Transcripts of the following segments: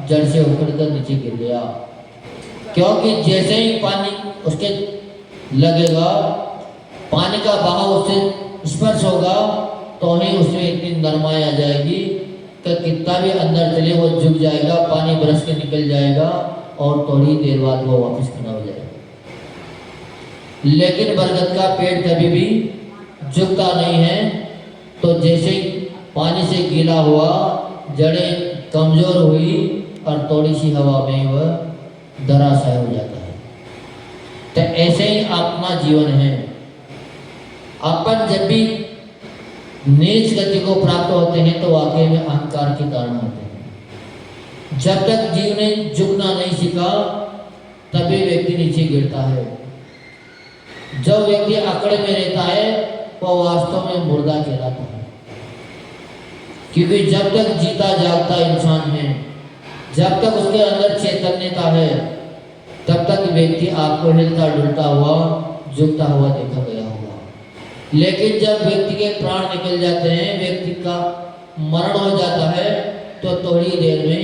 जड़ से उखड़ कर नीचे गिर गया। क्योंकि जैसे ही पानी उसके लगेगा, पानी का बहाव उससे स्पर्श होगा, तो ही उसमें इतनी नरमाई आ जाएगी कि कितना भी अंदर चले वो झुक जाएगा, पानी बरस के निकल जाएगा और थोड़ी देर बाद वो वापस खड़ा हो जाएगा। लेकिन बरगद का पेड़ कभी भी झुकता नहीं है। तो जैसे ही पानी से गीला हुआ, जड़ें कमजोर हुई और थोड़ी सी हवा में वह धराशायी हो जाता है। तो ऐसे ही अपना जीवन है। अपन जब भी नीच गति को प्राप्त होते हैं तो वाकई में अहंकार के कारण होते हैं। जब तक जीव ने झुकना नहीं सीखा तभी व्यक्ति नीचे गिरता है। जब व्यक्ति अकड़ में रहता है वो वास्तव में मुर्दा कहलाता है। क्योंकि जब तक जीता जागता इंसान है, जब तक उसके अंदर चैतन्यता है, तब तक व्यक्ति आपको हिलता डुलता हुआ, झुकता हुआ देखा गया होगा। लेकिन जब व्यक्ति के प्राण निकल जाते हैं, व्यक्ति का मरण हो जाता है, तो थोड़ी देर में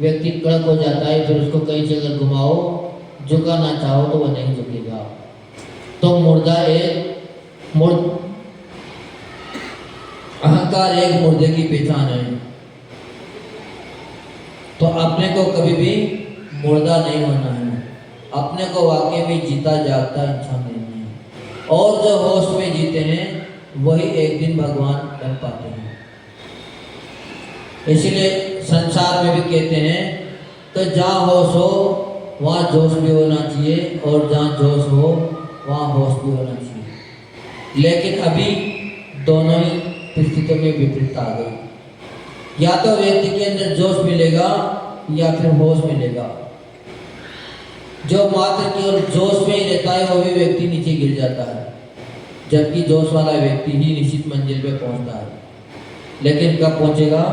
व्यक्ति कड़क हो जाता है। फिर उसको कई जगह घुमाओ, झुकाना चाहो तो वह नहीं झुकेगा। तो मुर्दा अहंकार एक मुर्दे की पहचान है। तो अपने को कभी भी मुर्दा नहीं होना है, अपने को वाकई में जीता जागता इंसान नहीं है। और जो होश में जीते हैं वही एक दिन भगवान बन पाते हैं। इसलिए संसार में भी कहते हैं तो जहाँ होश हो वहाँ जोश भी होना चाहिए, और जहाँ जोश हो वहाँ होश भी होना चाहिए। लेकिन अभी दोनों ही स्थितियों में विपरीत आ गई। या तो व्यक्ति के अंदर जोश मिलेगा या फिर होश मिलेगा। जो मात्र केवल जोश में ही रहता है वो भी व्यक्ति नीचे गिर जाता है, जबकि जोश वाला व्यक्ति ही निश्चित मंजिल पे पहुंचता है। लेकिन कब पहुंचेगा?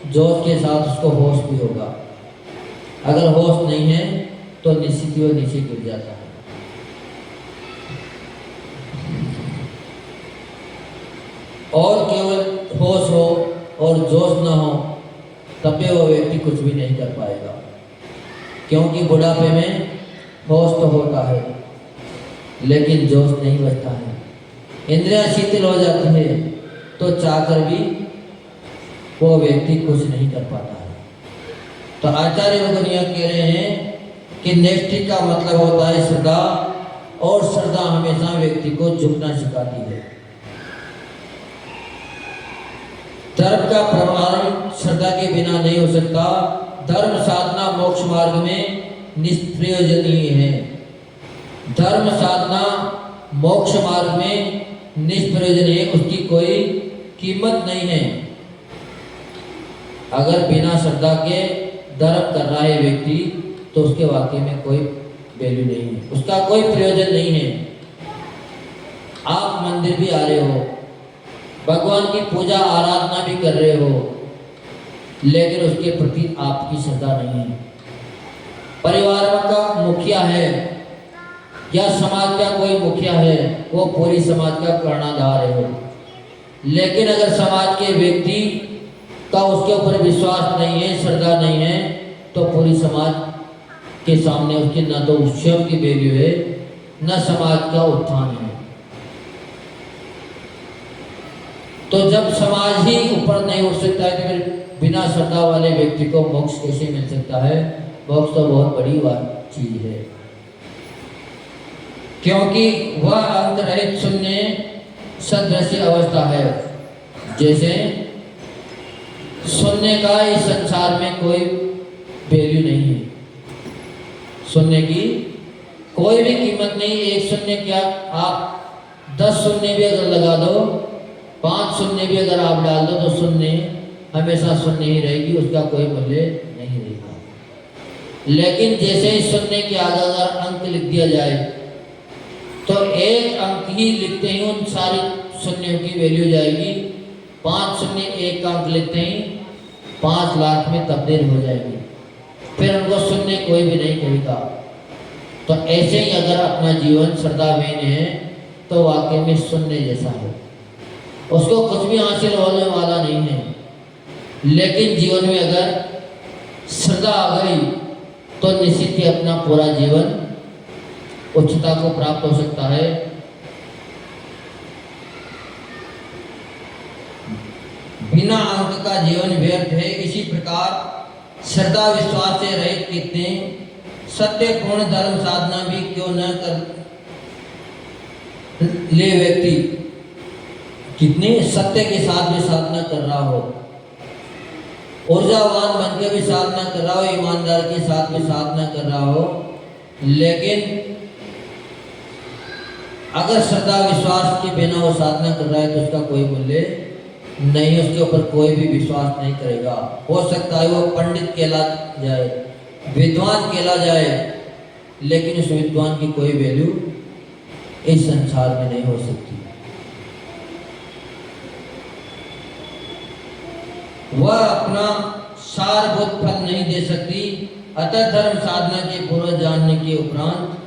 जोश के साथ उसको होश भी होगा। अगर होश नहीं है तो निश्चित ही वो नीचे गिर जाता है। और केवल होश हो और जोश न हो तब भी वो व्यक्ति कुछ भी नहीं कर पाएगा। क्योंकि बुढ़ापे में होश तो होता है लेकिन जोश नहीं बचता है। इंद्रियां शिथिल हो जाती है तो चाहकर भी वो व्यक्ति कुछ नहीं कर पाता है। तो आचार्य लोग यह कह रहे हैं कि निष्ठा का मतलब होता है श्रद्धा, और श्रद्धा हमेशा व्यक्ति को झुकना सिखाती है। धर्म का प्रमाण श्रद्धा के बिना नहीं हो सकता। धर्म साधना मोक्ष मार्ग में निष्प्रयोजनीय है। धर्म साधना मोक्ष मार्ग में निष्प्रयोजनीय है, उसकी कोई कीमत नहीं है। अगर बिना श्रद्धा के धर्म कर रहा है व्यक्ति तो उसके वाकई में कोई वैल्यू नहीं है, उसका कोई प्रयोजन नहीं है। आप मंदिर भी आ रहे हो, भगवान की पूजा आराधना भी कर रहे हो, लेकिन उसके प्रति आपकी श्रद्धा नहीं है। परिवार का मुखिया है या समाज का कोई मुखिया है, वो पूरी समाज का कर्णधार है, लेकिन अगर समाज के व्यक्ति का उसके ऊपर विश्वास नहीं है, श्रद्धा नहीं है, तो पूरी समाज के सामने उसकी न तो स्वयं की वैल्यू है न समाज का उत्थान है। तो जब समाज ही ऊपर नहीं उठ सकता है तो फिर बिना श्रद्धा वाले व्यक्ति को मोक्ष कैसे मिल सकता है? मोक्ष तो बहुत बड़ी चीज है, क्योंकि वह अंत रहित शून्य सदृश अवस्था है। जैसे शून्य का इस संसार में कोई वैल्यू नहीं है, शून्य की कोई भी कीमत नहीं। एक शून्य क्या, आप 10 शून्य भी अगर लगा दो, 5 शून्य भी अगर आप डाल दो, तो शून्य हमेशा शून्य ही रहेगी, उसका कोई मूल्य नहीं रहेगा। लेकिन जैसे ही शून्य के आगे अगर अंक लिख दिया जाए तो एक अंक ही लिखते ही उन सारी शून्यों की वैल्यू जाएगी। 5 शून्य एक अंक लिखते ही 5 लाख में तब्दील हो जाएगी, फिर उनको शून्य कोई भी नहीं कहेगा। तो ऐसे ही अगर अपना जीवन श्रद्धाहीन है तो वाकई में शून्य जैसा है, उसको कुछ भी हासिल होने वाला नहीं है। लेकिन जीवन में अगर श्रद्धा श्रद्धा आ गई तो निश्चित ही अपना पूरा जीवन उच्चता को प्राप्त हो सकता है। बिना अंक का जीवन व्यर्थ है। इसी प्रकार श्रद्धा विश्वास से रहित कितने सत्यपूर्ण धर्म साधना भी क्यों न कर ले व्यक्ति, कितने सत्य के साथ भी साधना कर रहा हो, ऊर्जावान बन के भी साधना कर रहा हो, ईमानदार के साथ भी साधना कर रहा हो, लेकिन अगर श्रद्धा विश्वास के बिना वो साधना कर रहा है तो उसका कोई मूल्य नहीं, उसके ऊपर कोई भी विश्वास नहीं करेगा। हो सकता है वो पंडित कहला जाए, विद्वान कहला जाए, लेकिन उस विद्वान की कोई वैल्यू इस संसार में नहीं हो सकती। वह अपना सारभूत फल नहीं दे सकती। अतः धर्म साधना के पूर्व जानने के उपरांत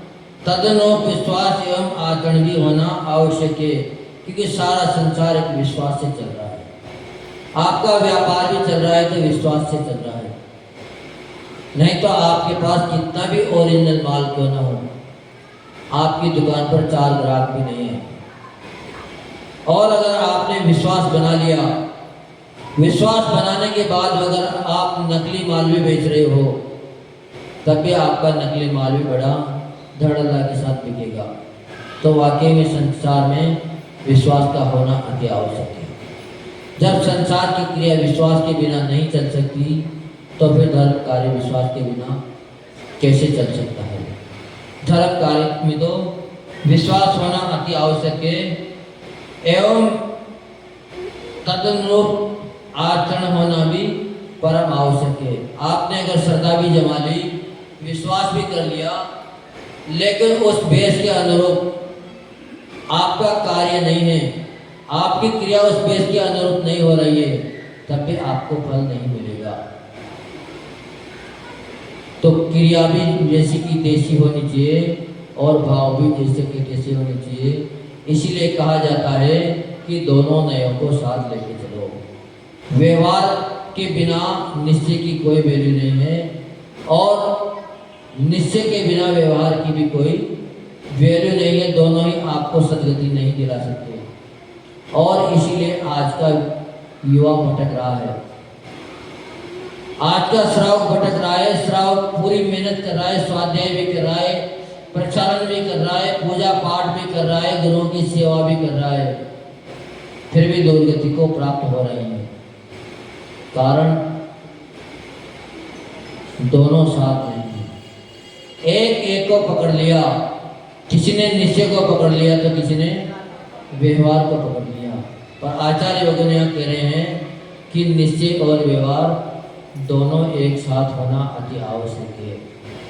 तदनुरूप विश्वास एवं आचरण भी होना आवश्यक है, क्योंकि सारा संसार एक विश्वास से चल रहा है। आपका व्यापार भी चल रहा है तो विश्वास से चल रहा है, नहीं तो आपके पास कितना भी ओरिजिनल माल क्यों ना हो, आपकी दुकान पर 4 ग्राहक भी नहीं है। और अगर आपने विश्वास बना लिया, विश्वास बनाने के बाद अगर आप नकली माल भी बेच रहे हो, तब भी आपका नकली माल भी बड़ा धड़ल्ला के साथ बिकेगा। तो वाकई में संसार में विश्वास का होना अति आवश्यक है। जब संसार की क्रिया विश्वास के बिना नहीं चल सकती, तो फिर धर्म कार्य विश्वास के बिना कैसे चल सकता है। धर्म कार्य में तो विश्वास होना अति आवश्यक है एवं तदनुरूप आचरण होना भी परम आवश्यक है। आपने अगर श्रद्धा भी जमा ली, विश्वास भी कर लिया, लेकिन उस बेस के अनुरूप आपका कार्य नहीं है, आपकी क्रिया उस बेस के अनुरूप नहीं हो रही है, तब भी आपको फल नहीं मिलेगा। तो क्रिया भी जैसी की तैसी होनी चाहिए और भाव भी जैसे के तैसे होने चाहिए। इसीलिए कहा जाता है कि दोनों नयों को साथ लेके चलो। व्यवहार के बिना निश्चय की कोई वैल्यू नहीं है और निश्चय के बिना व्यवहार की भी कोई वैल्यू नहीं है। दोनों ही आपको सदगति नहीं दिला सकते और इसीलिए आज का युवा भटक रहा है, आज का श्रावक भटक रहा है। श्रावक पूरी मेहनत कर रहा है, स्वाध्याय भी कर रहा है, प्रचारण भी कर रहा है, पूजा पाठ भी कर रहा है, गुरुओं की सेवा भी कर रहा है, फिर भी दुर्गति को प्राप्त हो रही है। कारण दोनों साथ नहीं है। एक को पकड़ लिया, किसी ने निश्चय को पकड़ लिया तो किसी ने व्यवहार को पकड़ लिया। पर आचार्य वगैरह कह रहे हैं कि निश्चय और व्यवहार दोनों एक साथ होना अति आवश्यक है।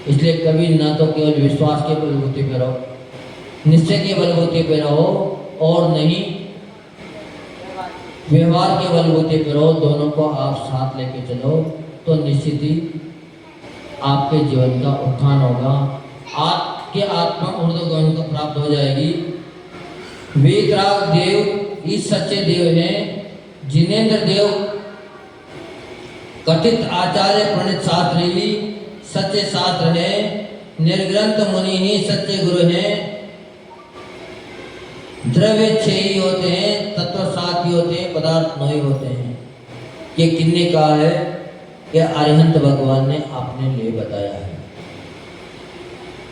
इसलिए कभी ना तो केवल विश्वास के बलबूते पर रहो, निश्चय के बलबूते पर रहो, और नहीं व्यवहार के बलबूते पर रहो। दोनों को आप साथ लेके चलो तो निश्चित ही आपके जीवन का उत्थान होगा, आपके आत्मा ऊर्ध्वगमन को प्राप्त हो जाएगी। वीतराग देव इस सच्चे देव हैं, जिनेन्द्र देव कथित आचार्य प्रणीत शास्त्री ही सच्चे शास्त्र है, निर्ग्रंथ मुनि ही सच्चे गुरु हैं। द्रव्य 6 ही होते हैं, तत्व 7 ही होते हैं, पदार्थ 9 ही होते हैं। ये किन्ने कहा है? कि अरिहंत भगवान ने अपने लिए बताया है।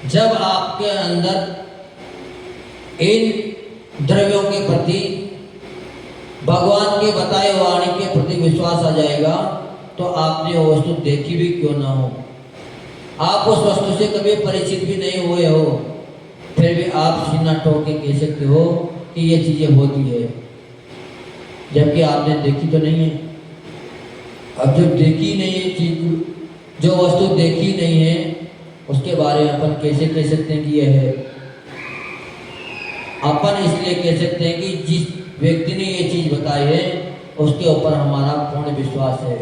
जब आपके अंदर इन द्रव्यों के प्रति, भगवान के बताए वाणी के प्रति विश्वास आ जाएगा, तो आपने वो वस्तु देखी भी क्यों ना हो, आप उस वस्तु से कभी परिचित भी नहीं हुए हो, फिर भी आप सीना ठोक के कह सकते हो कि ये चीजें होती है, जबकि आपने देखी तो नहीं है। अब जब देखी नहीं है चीज, जो वस्तु देखी नहीं है, उसके बारे में अपन कैसे कह सकते हैं कि यह है? अपन इसलिए कह सकते हैं कि जिस व्यक्ति ने ये चीज बताई है उसके ऊपर हमारा पूर्ण विश्वास है।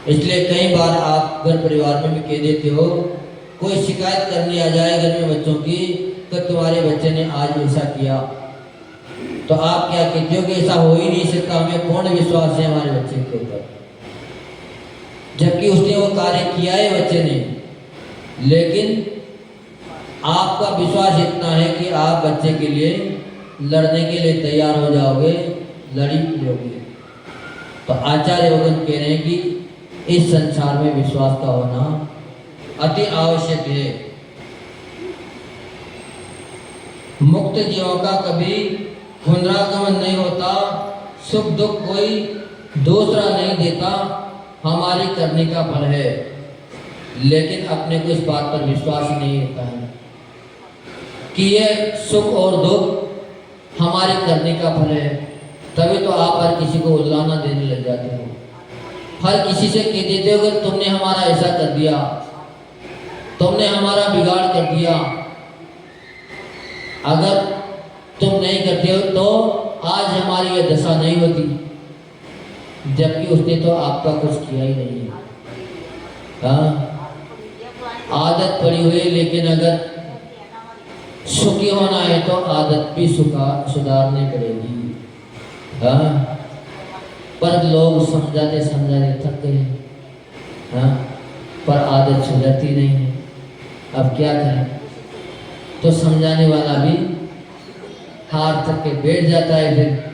इसलिए कई बार आप घर परिवार में भी कह देते हो, कोई शिकायत करने आ जाए घर में बच्चों की, तो तुम्हारे बच्चे ने आज ऐसा किया, तो आप क्या कहते हो कि ऐसा हो ही नहीं सकता, हमें पूर्ण विश्वास है हमारे बच्चे के ऊपर। जबकि उसने वो कार्य किया है बच्चे ने, लेकिन आपका विश्वास इतना है कि आप बच्चे के लिए लड़ने के लिए तैयार हो जाओगे, लड़ी लोगे। तो आचार्य वगन कह रहे हैं कि इस संसार में विश्वास का होना अति आवश्यक है। मुक्त जीवों का कभी पुनरागमन नहीं होता, सुख दुख कोई दूसरा नहीं देता, हमारी करने का फल है। लेकिन अपने को इस बात पर विश्वास ही नहीं होता है कि यह सुख और दुख हमारे करने का फल है। तभी तो आप हर किसी को उल्लाना देने लग जाते हो, हर किसी से कह देते हो अगर तुमने हमारा ऐसा कर दिया, तुमने हमारा बिगाड़ कर दिया, अगर तुम नहीं करते हो तो आज हमारी ये दशा नहीं होती। जबकि उसने तो आपका कुछ किया ही नहीं है। हाँ, आदत पड़ी हुई, लेकिन अगर सुखी होना है तो आदत भी सुधारनी पड़ेगी। हाँ, पर लोग समझाते समझाते थक गए। हाँ, पर आदत सुधरती नहीं है। अब क्या करें? तो समझाने वाला भी हार थक के बैठ जाता है। फिर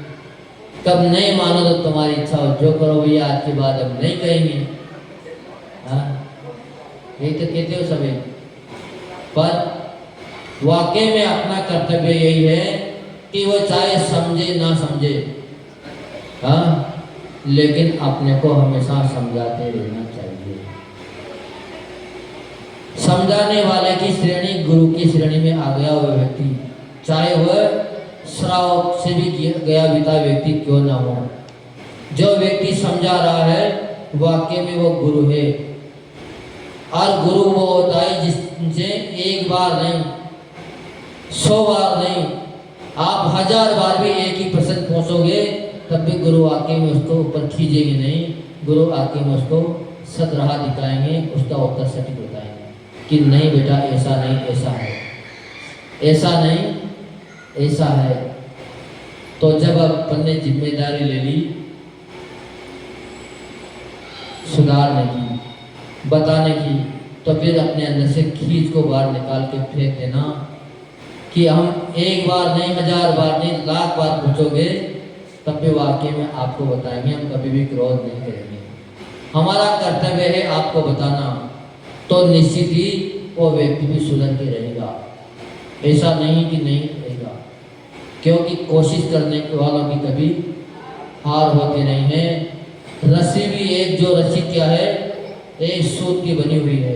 कब नहीं मानो तो तुम्हारी इच्छा हो, जो करो भैया आज के बाद हम नहीं कहेंगे। हाँ, यही तो कहते हो सभी। पर वाकई में अपना कर्तव्य यही है कि वो चाहे समझे ना समझे, हाँ, लेकिन अपने को हमेशा समझाते रहना चाहिए। समझाने वाले की श्रेणी गुरु की श्रेणी में आ गया हुआ व्यक्ति, चाहे वह श्राव से भी गया बीता व्यक्ति क्यों ना हो, जो व्यक्ति समझा रहा है वाकई में वो गुरु है। और गुरु वो होता है जिससे एक बार नहीं, 100 बार नहीं, आप 1000 बार भी एक ही प्रश्न पूछोगे तब भी गुरु आके में उसको ऊपर खींचेंगे नहीं। गुरु आके में उसको सत राह दिखाएंगे, उसका उत्तर सटीक बताएंगे कि नहीं बेटा ऐसा नहीं, ऐसा है, ऐसा नहीं, ऐसा है। तो जब अपन ने जिम्मेदारी ले ली सुधारने की, बताने की, तो फिर अपने अंदर से खींच को बाहर निकाल के फेंक देना कि हम एक बार नहीं, 1000 बार नहीं, 1,00,000 बार पूछोगे तब भी वाकई में आपको बताएंगे। हम कभी भी क्रोध नहीं करेंगे। हमारा कर्तव्य है आपको बताना, तो निश्चित ही वो व्यक्ति भी सुधर के रहेगा। ऐसा नहीं कि नहीं रहेगा, क्योंकि कोशिश करने वालों की कभी हार होती नहीं है। रस्सी भी एक, जो रस्सी क्या है, एक सूत की बनी हुई है,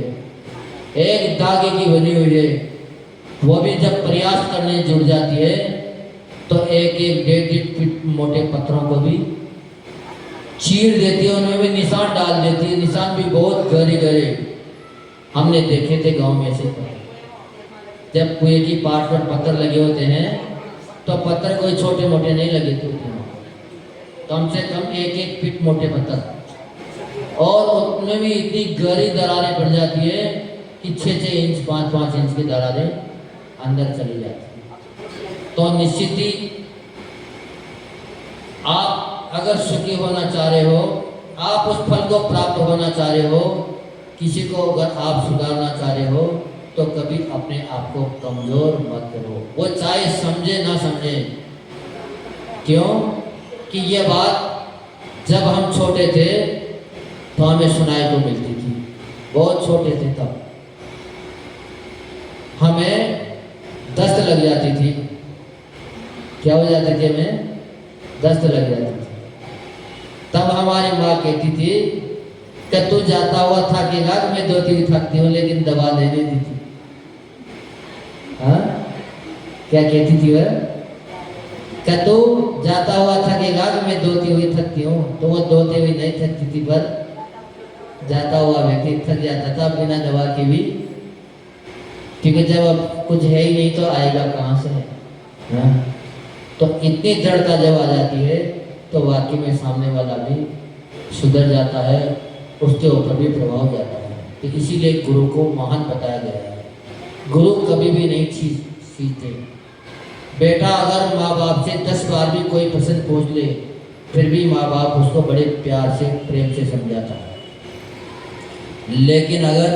एक धागे की बनी हुई है। वो भी जब प्रयास करने जुड़ जाती है तो एक 1.5 फीट मोटे पत्थरों को भी चीर देती है, उनमें भी निशान डाल देती है। निशान भी बहुत गहरे गहरे हमने देखे थे गांव में से। जब कुएं की पाट पर पत्थर लगे होते हैं तो पत्थर कोई छोटे मोटे नहीं लगे थे, कम से कम 1-1 फीट मोटे पत्थर, और उनमें भी इतनी गहरी दरारें पड़ जाती है कि 6-6 इंच 5-5 इंच की दरारें अंदर चली जाती है। तो निश्चित ही आप अगर सुखी होना चाह रहे हो, आप उस फल को प्राप्त होना चाह रहे हो, किसी को अगर आप सुधारना चाह रहे हो, तो कभी अपने आप को कमजोर मत करो। वो चाहे समझे ना समझे। क्यों? कि ये बात जब हम छोटे थे तो हमें सुनाई को मिलती थी। बहुत छोटे थे तब हमें दस्त लग जाती थी। क्या हो जाती थी? हमें दस्त लग जाती थी। तब हमारी माँ कहती थी कि तू जाता हुआ थकेगा, मैं 2-3 थकती हूँ लेकिन दवा दे देती थी। हाँ, क्या कहती थी वह? कि तू जाता हुआ थकेगा, मैं 2-3 थकती हूँ। तो वो 2-3 नहीं थकती थी, पर जाता हुआ व्यक्ति थक जाता था बिना दवा के भी, क्योंकि जब अब कुछ है ही नहीं तो आएगा कहाँ से? हाँ? तो इतनी दृढ़ता जब आ जाती है तो वाकई में सामने वाला भी सुधर जाता है, उसके ऊपर भी प्रभाव जाता है। तो इसीलिए गुरु को महान बताया गया है। गुरु कभी भी नहीं सीखते। बेटा अगर माँ बाप से 10 बार भी कोई प्रश्न पूछ ले, फिर भी माँ बाप उसको बड़े प्यार से, प्रेम से समझाता है। लेकिन अगर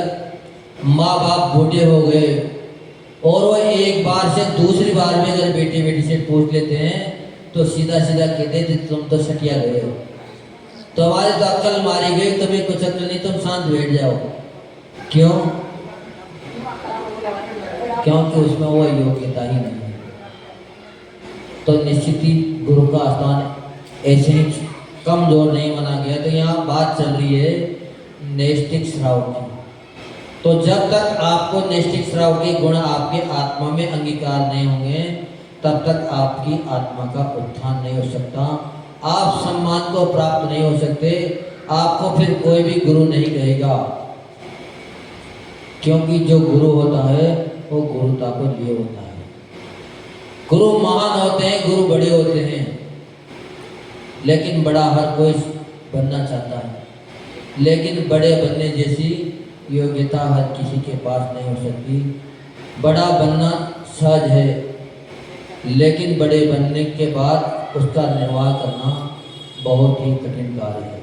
माँ बाप बूढ़े हो गए और वो एक बार से दूसरी बार में अगर बेटी बेटी से पूछ लेते हैं तो सीधा सीधा कहते हैं तुम तो सटिया गए हो, तुम्हारी तो अक्ल मारी गई, तुम्हें कुछ अक्ल नहीं, तुम शांत बैठ जाओ। क्यों? क्योंकि उसमें वो योग्यता ही नहीं है। तो निश्चित ही गुरु का स्थान ऐसे ही कमजोर नहीं माना गया। तो यहाँ बात चल रही है नैष्ठिक श्राव की। तो जब तक आपको नैष्ठिक श्राव के गुण आपके आत्मा में अंगीकार नहीं होंगे तब तक आपकी आत्मा का उत्थान नहीं हो सकता, आप सम्मान को प्राप्त नहीं हो सकते, आपको फिर कोई भी गुरु नहीं कहेगा। क्योंकि जो गुरु होता है वो गुरुता को लिए होता है। गुरु महान होते हैं, गुरु बड़े होते हैं, लेकिन बड़ा हर कोई बनना चाहता है, लेकिन बड़े बनने जैसी योग्यता हर किसी के पास नहीं हो सकती। बड़ा बनना सहज है, लेकिन बड़े बनने के बाद उसका निर्वाह करना बहुत ही कठिन कार्य है।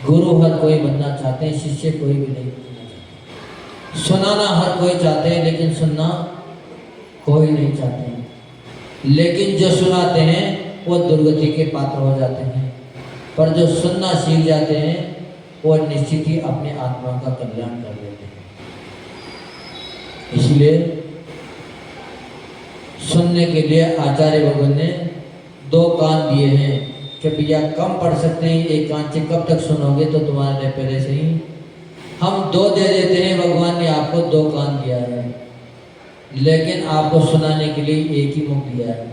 गुरु हर कोई बनना चाहते हैं, शिष्य कोई भी नहीं बनना चाहते। सुनाना हर कोई चाहते हैं, लेकिन सुनना कोई नहीं चाहते। लेकिन जो सुनाते हैं वो दुर्गति के पात्र हो जाते हैं, पर जो सुनना सीख जाते हैं वो निश्चित ही अपने आत्मा का कल्याण कर लेते हैं। इसलिए सुनने के लिए आचार्य भगवान ने 2 कान दिए हैं कि भैया कम पढ़ सकते हैं, एक कान से कब तक सुनोगे, तो तुम्हारे पहले से ही हम 2 दे देते हैं। भगवान ने आपको 2 कान दिया है, लेकिन आपको सुनाने के लिए एक ही मुख दिया है,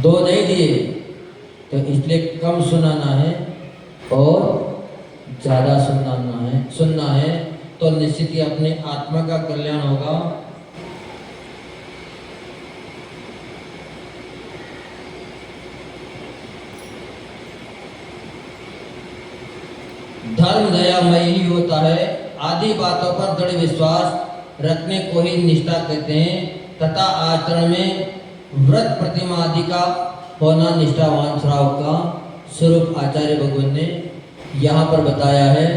2 नहीं दिए। तो इसलिए कम सुनाना है और ज़्यादा सुनना है तो निश्चित ही अपने आत्मा का कल्याण होगा। धर्म दयामय ही होता है, आदि बातों पर दृढ़ विश्वास रखने को ही निष्ठा कहते हैं, तथा आचरण में व्रत प्रतिमा आदि का होना निष्ठावान श्राव का स्वरूप आचार्य भगवान ने यहाँ पर बताया है।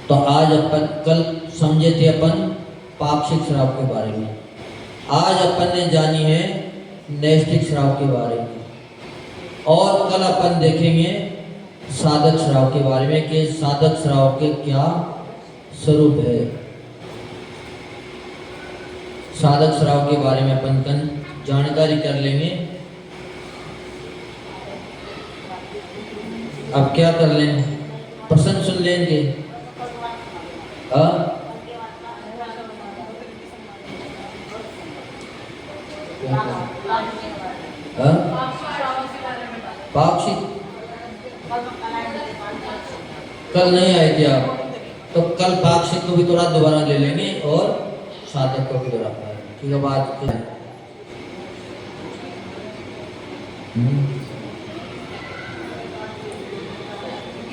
तो आज अपन कल समझे थे अपन पाक्षिक श्राव के बारे में, आज अपन ने जानी है नैष्ठिक श्राव के बारे में, और कल अपन देखेंगे साधक श्राव के बारे में कि साधक श्राव के क्या स्वरूप है। साधक श्राव के बारे में अपन कल जानकारी कर लेंगे। अब क्या कर लें, प्रश्न सुन लेंगे। पाक्षिक कल नहीं आए थे आप, तो कल पाक्षिक को भी थोड़ा दोबारा ले लेंगे और साधक को भी दोबारा पढ़ेंगे। ठीक है, बात क्या है?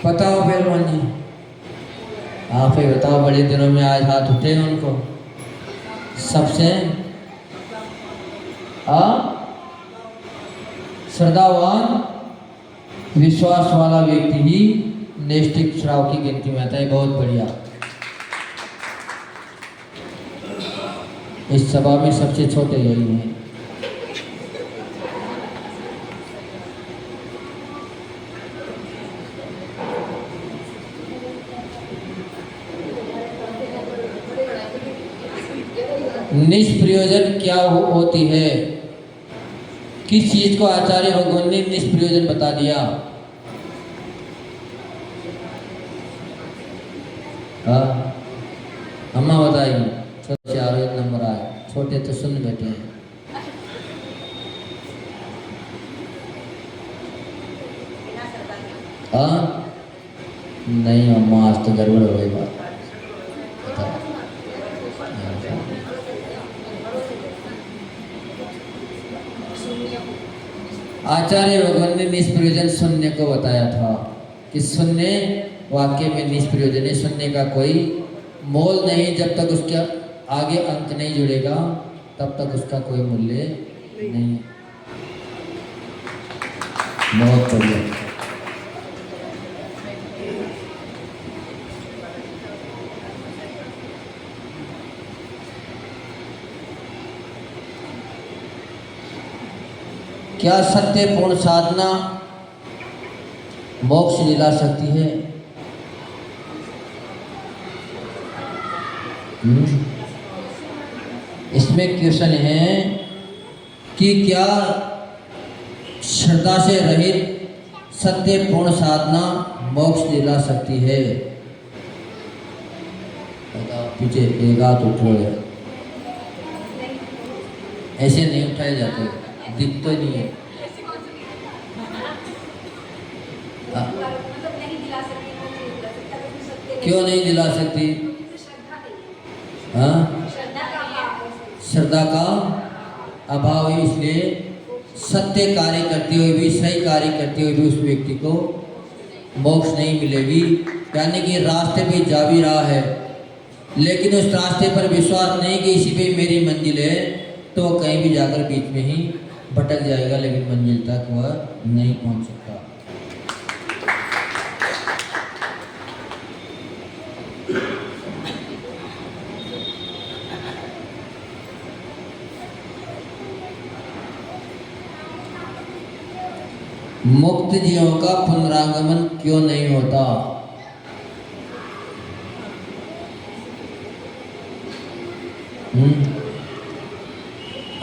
बताओ पहलवान जी, आप ही बताओ, बड़े दिनों में आज हाथ उठे हैं उनको। सबसे श्रद्धावान विश्वास वाला व्यक्ति ही नैष्ठिक श्राव की गिनती में आता है। बहुत बढ़िया। इस सभा में सबसे छोटे यही हैं। निष्प्रयोजन क्या होती है? किस चीज को आचार्य भगवान ने निष्प्रयोजन बता दिया? अम्मा बताइए। सबसे आगे नंबर आए, छोटे तो सुन बैठे हैं। नहीं अम्मा, आज तो गड़बड़ हो गई बात। आचार्य भगवान ने निष्प्रयोजन शून्य को बताया था कि शून्य वाक्य में निष्प्रयोजन है, शून्य का कोई मोल नहीं। जब तक उसके आगे अंक नहीं जुड़ेगा तब तक उसका कोई मूल्य नहीं। बहुत बढ़िया। क्या सत्यपूर्ण साधना मोक्ष दिला सकती है? इसमें क्वेश्चन है कि क्या श्रद्धा से रहित सत्यपूर्ण साधना मोक्ष दिला सकती है? बताओ, पीछे एक हाथ उठो। ऐसे नहीं उठाए जाते, दिखते नहीं है। क्यों नहीं दिला सकती? हाँ, श्रद्धा का अभाव है, इसलिए सत्य कार्य करते हुए भी, सही कार्य करते हुए भी उस व्यक्ति को मोक्ष नहीं मिलेगी। यानी कि रास्ते पे जा भी रहा है, लेकिन उस रास्ते पर विश्वास नहीं कि इसी पे मेरी मंजिल है, तो कहीं भी जाकर बीच में ही भटक जाएगा, लेकिन मंजिल तक वह नहीं पहुंच सकता। मुक्त जीवों का पुनरागमन क्यों नहीं होता?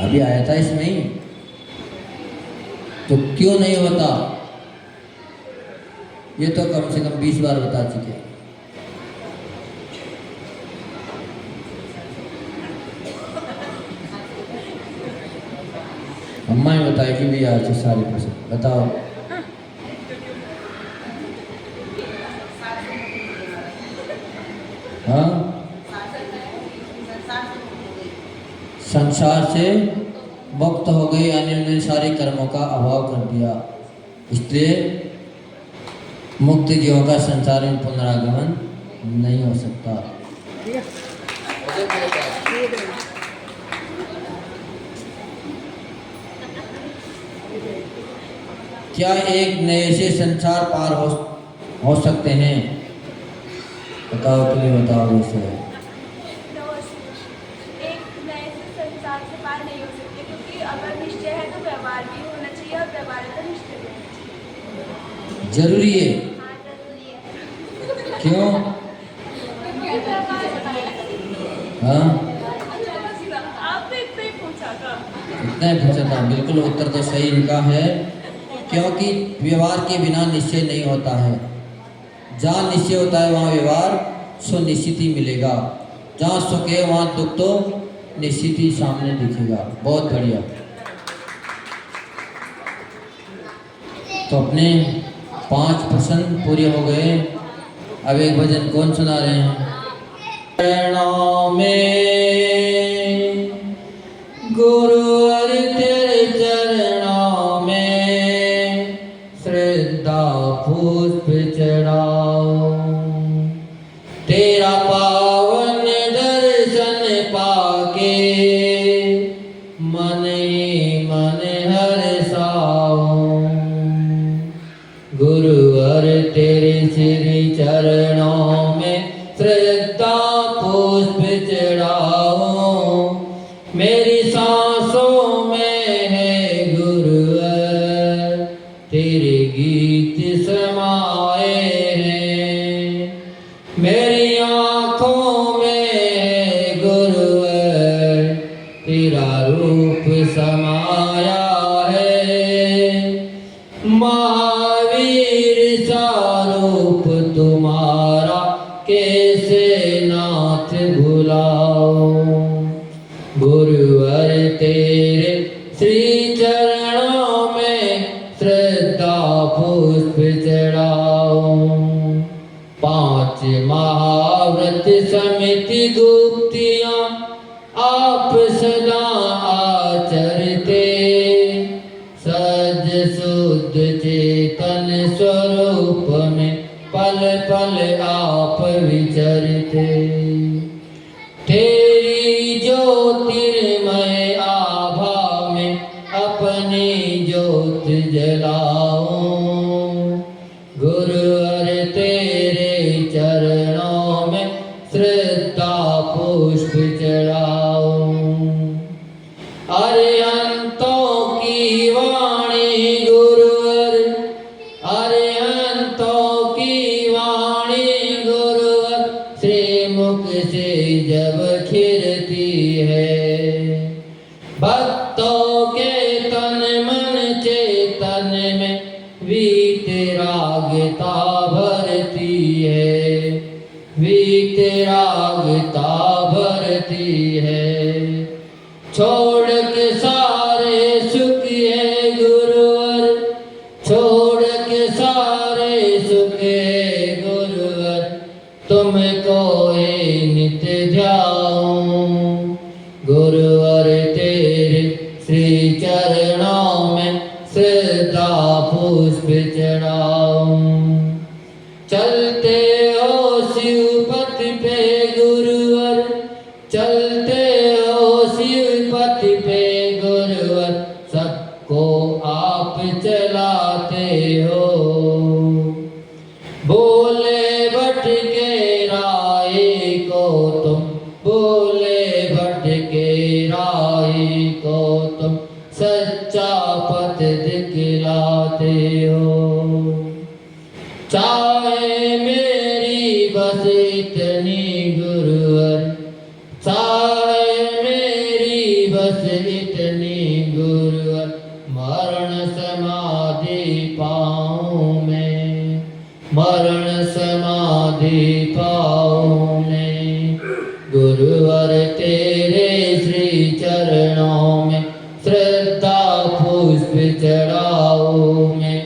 अभी आया था इसमें ही, तो क्यों नहीं होता? ये तो कम से कम 20 बार बता चुके। अम्मा ही बताएगी भी आज सारे प्रश्न। बताओ। हाँ, संसार से मुक्त हो गए, यानी उन्होंने सारे कर्मों का अभाव कर दिया, इसलिए मुक्त जीवों का संसार में पुनरागमन नहीं हो सकता। क्या एक नए से संसार पार हो सकते हैं? बताओ, तुम्हें बताओ। वैसे एक नए से संसार से पार नहीं हो सकते, क्योंकि अगर निश्चय है तो व्यवहार भी होना चाहिए, और व्यवहार है तो निश्चय भी होना चाहिए। जरूरी है? हाँ, जरूरी है। क्यों? हाँ, आप इतना ही पूछा था। इतना ही पूछा था। बिल्कुल उत्तर तो सही इनका है, क्योंकि व्यवहार के बिना निश्चय नहीं होता है। जहाँ निश्चय होता है वहाँ व्यवहार सुनिश्चित ही मिलेगा। जहाँ सुख है वहाँ दुख तो निश्चित ही सामने दिखेगा। बहुत बढ़िया। तो अपने 5 प्रश्न पूरे हो गए। अब एक भजन कौन सुना रहे हैं? चरणों में गुरुवर तेरे चरणों में श्रद्धा पुष्प चढ़ाओ। तेरा पावन दर्शन पाके मन ही मन हर्षाओ। गुरुवर तेरे श्री चरणों में श्रद्धा पुष्प चढ़ाओ। मेरी सांसों में है गुरुवर तेरे गीत समाए हैं। मेरी आँखों में है गुरुवर तेरा रूप समाया है। महावीर सा रूप तुम्हारा कैसे नाथ भुलाओ। गुरुवर तेरे श्री चरणों में श्रद्धा पुष्प चढ़ाओ। 5 महाव्रत समिति गुप्तियाँ आप सदा आचरते। सज शुद्ध चेतन स्वरूप में पल पल आप विचरते। तेरी ज्योतिर्मय आभा में अपनी ज्योत जलाओ। गुरुवर तेरे चरणों में श्रद्धा पुष्प चढ़ाओ। अरिहंतों की वाणी भरती है, वीतरागता भरती है। छोड़ के सारे सुख है गुरुवर, छोड़ के सारे सुख है गुरुवर, तुमको ही नित्य ध्याऊं। गुरुवर तेरे श्री चरणों में श्रद्धा पुष्प चढ़ाऊं। चलते हो शिवपति पे गुरुवर, चलते हो शिवपति पे गुरुवर, सबको आप चलाते हो। बोले भटके राही को तुम, बोले भटके राही को तुम, सच्चा पथ दिखलाते हो। चाहे मेरी बस इतनी गुरुवर, चाहे मेरी बस इतनी गुरुवर, मरण समाधि पाऊं मैं, मरण समाधि पाऊं मैं। गुरुवर तेरे श्री चरणों में श्रद्धा पुष्प चढ़ाऊं मैं।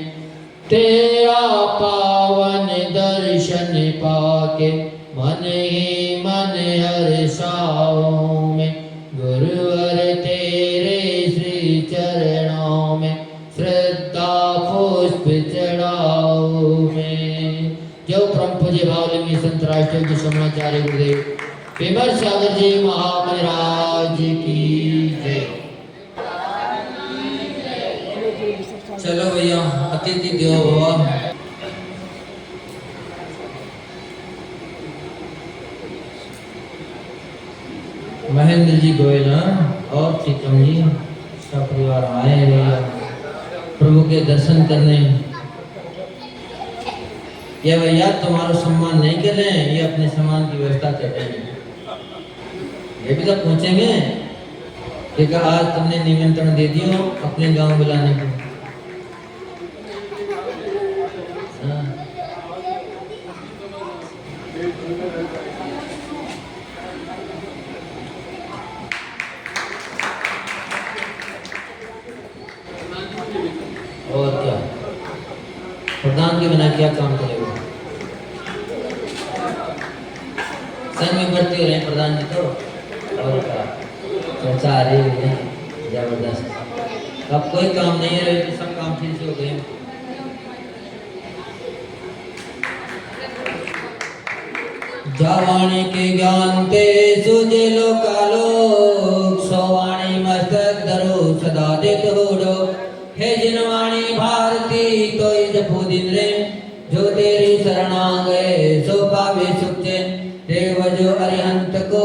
तेरा पावन दर्शन पाके मन ही मन हर्षाऊं मैं। गुरुवर तेरे श्री चरणों में श्रद्धा पुष्प चढ़ाऊं मैं। जो परम पूज्य भावलिंगी संत राष्ट्रीय जी शमणाचार्य गुरुदेव विमर सागर जी महाराज की जय। चलो भैया अतिथि देवो भव। महेंद्र जी गोयल और प्रीतम जी सब परिवार आए हैं भैया प्रभु के दर्शन करने। ये भैया तुम्हारा सम्मान नहीं कर रहे हैं, ये अपने सम्मान की व्यवस्था कर रहे हैं। ये भी तो पूछेंगे कि आज तुमने निमंत्रण दे दियो अपने गांव बुलाने को। और क्या प्रधान के बिना क्या काम करेगा? संघ में भर्ती हो रहे हैं प्रधान जी तो, और क्या चर्चा आ रही है जबरदस्त। अब कोई काम नहीं है तो सब काम ठीक से हो गए। जावाणी के ज्ञान ते सुजे लोकालोक, सोवाणी मस्तक धरो सदा देत होड़ो। हे जिनवाणी भारती तो जपो दिन रे, जो तेरी शरणा गए सो पावे सुख चैन। देव जो अरिहंत को